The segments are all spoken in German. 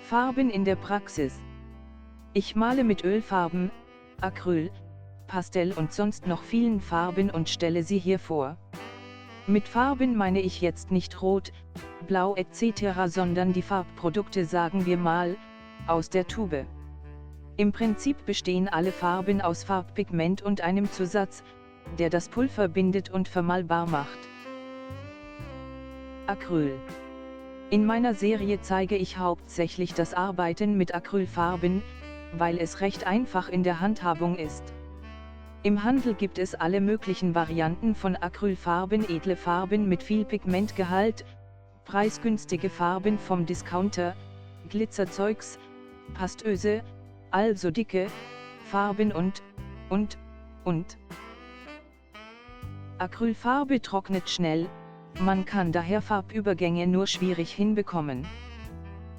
Farben in der Praxis. Ich male mit Ölfarben, Acryl, Pastell und sonst noch vielen Farben und stelle sie hier vor. Mit Farben meine ich jetzt nicht Rot, Blau etc., sondern die Farbprodukte, sagen wir mal, aus der Tube. Im Prinzip bestehen alle Farben aus Farbpigment und einem Zusatz, der das Pulver bindet und vermalbar macht. Acryl. In meiner Serie zeige ich hauptsächlich das Arbeiten mit Acrylfarben, weil es recht einfach in der Handhabung ist. Im Handel gibt es alle möglichen Varianten von Acrylfarben, edle Farben mit viel Pigmentgehalt, preisgünstige Farben vom Discounter, Glitzerzeugs, pastöse, also dicke Farben und. Acrylfarbe trocknet schnell, man kann daher Farbübergänge nur schwierig hinbekommen.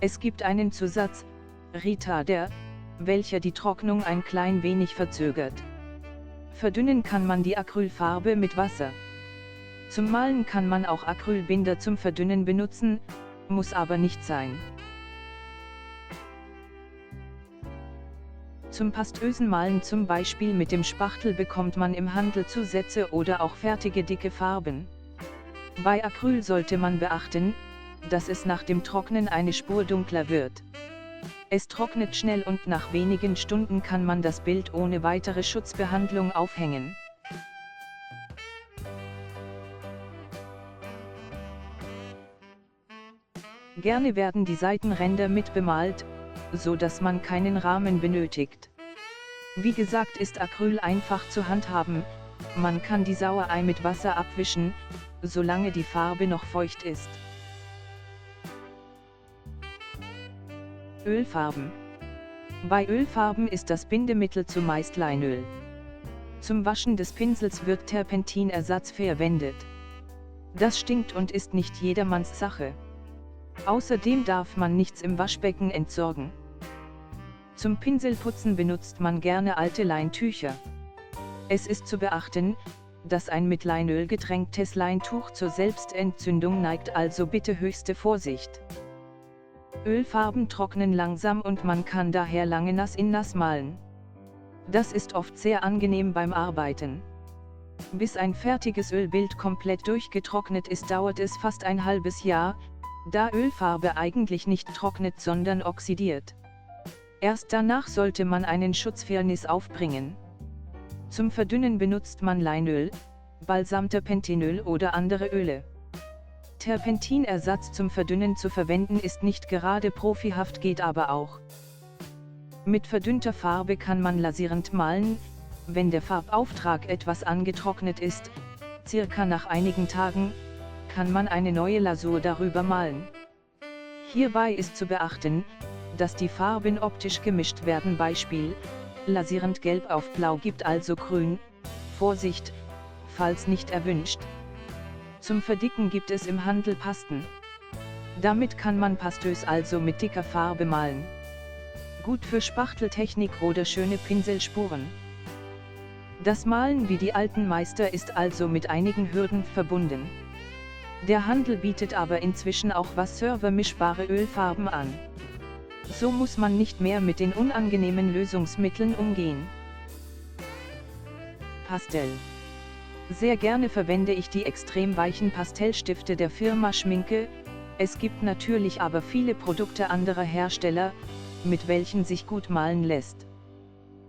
Es gibt einen Zusatz, Retarder, welcher die Trocknung ein klein wenig verzögert. Verdünnen kann man die Acrylfarbe mit Wasser. Zum Malen kann man auch Acrylbinder zum Verdünnen benutzen, muss aber nicht sein. Zum pastösen Malen, zum Beispiel mit dem Spachtel, bekommt man im Handel Zusätze oder auch fertige dicke Farben. Bei Acryl sollte man beachten, dass es nach dem Trocknen eine Spur dunkler wird. Es trocknet schnell und nach wenigen Stunden kann man das Bild ohne weitere Schutzbehandlung aufhängen. Gerne werden die Seitenränder mit bemalt, so dass man keinen Rahmen benötigt. Wie gesagt, ist Acryl einfach zu handhaben, man kann die Sauerei mit Wasser abwischen, solange die Farbe noch feucht ist. Ölfarben. Bei Ölfarben ist das Bindemittel zumeist Leinöl. Zum Waschen des Pinsels wird Terpentinersatz verwendet. Das stinkt und ist nicht jedermanns Sache. Außerdem darf man nichts im Waschbecken entsorgen. Zum Pinselputzen benutzt man gerne alte Leintücher. Es ist zu beachten, dass ein mit Leinöl getränktes Leintuch zur Selbstentzündung neigt, also bitte höchste Vorsicht. Ölfarben trocknen langsam und man kann daher lange nass in nass malen. Das ist oft sehr angenehm beim Arbeiten. Bis ein fertiges Ölbild komplett durchgetrocknet ist, dauert es fast ein halbes Jahr, da Ölfarbe eigentlich nicht trocknet, sondern oxidiert. Erst danach sollte man einen Schutzvernis aufbringen. Zum Verdünnen benutzt man Leinöl, Balsamterpentinöl oder andere Öle. Terpentinersatz zum Verdünnen zu verwenden ist nicht gerade profihaft, geht aber auch. Mit verdünnter Farbe kann man lasierend malen, wenn der Farbauftrag etwas angetrocknet ist, circa nach einigen Tagen, kann man eine neue Lasur darüber malen. Hierbei ist zu beachten, dass die Farben optisch gemischt werden, Beispiel, lasierend Gelb auf Blau gibt also Grün, Vorsicht, falls nicht erwünscht. Zum Verdicken gibt es im Handel Pasten. Damit kann man pastös, also mit dicker Farbe malen. Gut für Spachteltechnik oder schöne Pinselspuren. Das Malen wie die alten Meister ist also mit einigen Hürden verbunden. Der Handel bietet aber inzwischen auch wassermischbare Ölfarben an. So muss man nicht mehr mit den unangenehmen Lösungsmitteln umgehen. Pastell. Sehr gerne verwende ich die extrem weichen Pastellstifte der Firma Schminke. Es gibt natürlich aber viele Produkte anderer Hersteller, mit welchen sich gut malen lässt.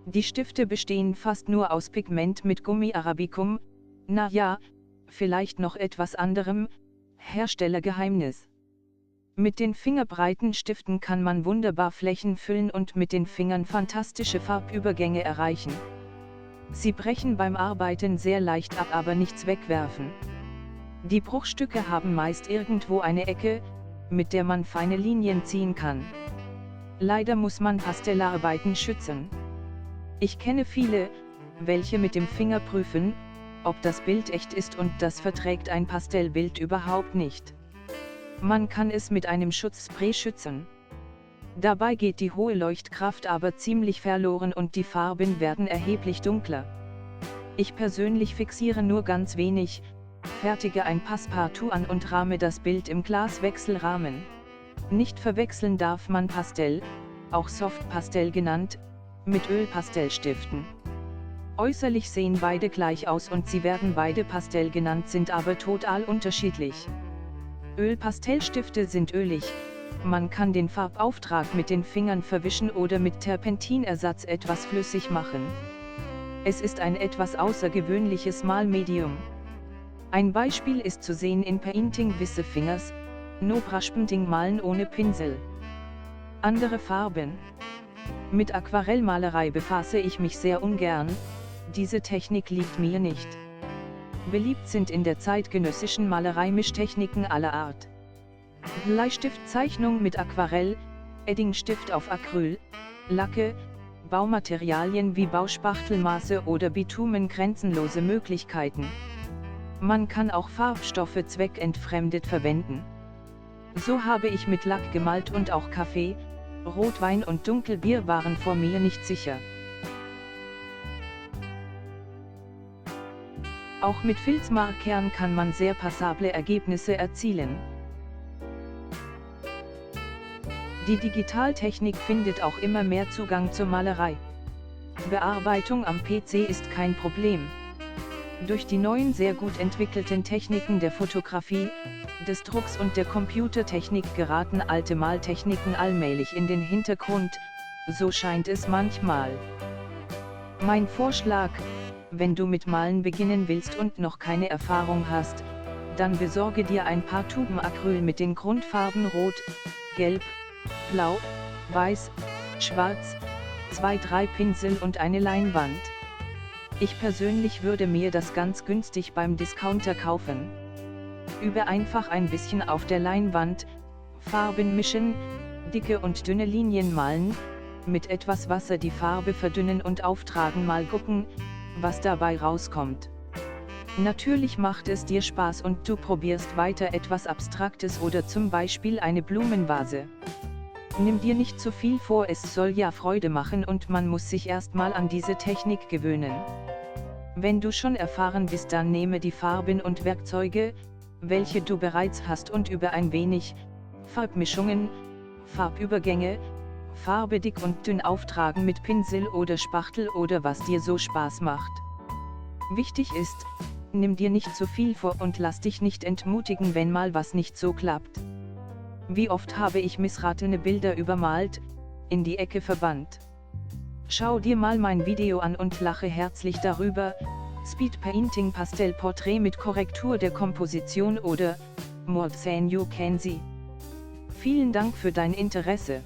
Die Stifte bestehen fast nur aus Pigment mit Gummi Arabicum, na ja, vielleicht noch etwas anderem, Herstellergeheimnis. Mit den fingerbreiten Stiften kann man wunderbar Flächen füllen und mit den Fingern fantastische Farbübergänge erreichen. Sie brechen beim Arbeiten sehr leicht ab, aber nichts wegwerfen. Die Bruchstücke haben meist irgendwo eine Ecke, mit der man feine Linien ziehen kann. Leider muss man Pastellarbeiten schützen. Ich kenne viele, welche mit dem Finger prüfen, ob das Bild echt ist, und das verträgt ein Pastellbild überhaupt nicht. Man kann es mit einem Schutzspray schützen. Dabei geht die hohe Leuchtkraft aber ziemlich verloren und die Farben werden erheblich dunkler. Ich persönlich fixiere nur ganz wenig, fertige ein Passepartout an und rahme das Bild im Glaswechselrahmen. Nicht verwechseln darf man Pastell, auch Softpastell genannt, mit Ölpastellstiften. Äußerlich sehen beide gleich aus und sie werden beide Pastell genannt, sind aber total unterschiedlich. Ölpastellstifte sind ölig, man kann den Farbauftrag mit den Fingern verwischen oder mit Terpentinersatz etwas flüssig machen. Es ist ein etwas außergewöhnliches Malmedium. Ein Beispiel ist zu sehen in Painting with the Fingers, No Brush Painting, Malen ohne Pinsel. Andere Farben. Mit Aquarellmalerei befasse ich mich sehr ungern, diese Technik liegt mir nicht. Beliebt sind in der zeitgenössischen Malerei Mischtechniken aller Art. Bleistiftzeichnung mit Aquarell, Eddingstift auf Acryl, Lacke, Baumaterialien wie Bauspachtelmaße oder Bitumen, grenzenlose Möglichkeiten. Man kann auch Farbstoffe zweckentfremdet verwenden. So habe ich mit Lack gemalt und auch Kaffee, Rotwein und Dunkelbier waren vor mir nicht sicher. Auch mit Filzmarkern kann man sehr passable Ergebnisse erzielen. Die Digitaltechnik findet auch immer mehr Zugang zur Malerei. Bearbeitung am PC ist kein Problem. Durch die neuen sehr gut entwickelten Techniken der Fotografie, des Drucks und der Computertechnik geraten alte Maltechniken allmählich in den Hintergrund, so scheint es manchmal. Mein Vorschlag: Wenn du mit Malen beginnen willst und noch keine Erfahrung hast, dann besorge dir ein paar Tuben Acryl mit den Grundfarben Rot, Gelb, Blau, Weiß, Schwarz, 2-3 Pinsel und eine Leinwand. Ich persönlich würde mir das ganz günstig beim Discounter kaufen. Übe einfach ein bisschen auf der Leinwand, Farben mischen, dicke und dünne Linien malen, mit etwas Wasser die Farbe verdünnen und auftragen, mal gucken, was dabei rauskommt. Natürlich macht es dir Spaß und du probierst weiter etwas Abstraktes oder zum Beispiel eine Blumenvase. Nimm dir nicht zu viel vor, es soll ja Freude machen und man muss sich erstmal an diese Technik gewöhnen. Wenn du schon erfahren bist, dann nehme die Farben und Werkzeuge, welche du bereits hast, und übe ein wenig Farbmischungen, Farbübergänge, Farbe dick und dünn auftragen mit Pinsel oder Spachtel oder was dir so Spaß macht. Wichtig ist, nimm dir nicht zu viel vor und lass dich nicht entmutigen, wenn mal was nicht so klappt. Wie oft habe ich missratene Bilder übermalt, in die Ecke verbannt. Schau dir mal mein Video an und lache herzlich darüber, Speed Painting Pastellporträt mit Korrektur der Komposition oder More than you can see. Vielen Dank für dein Interesse.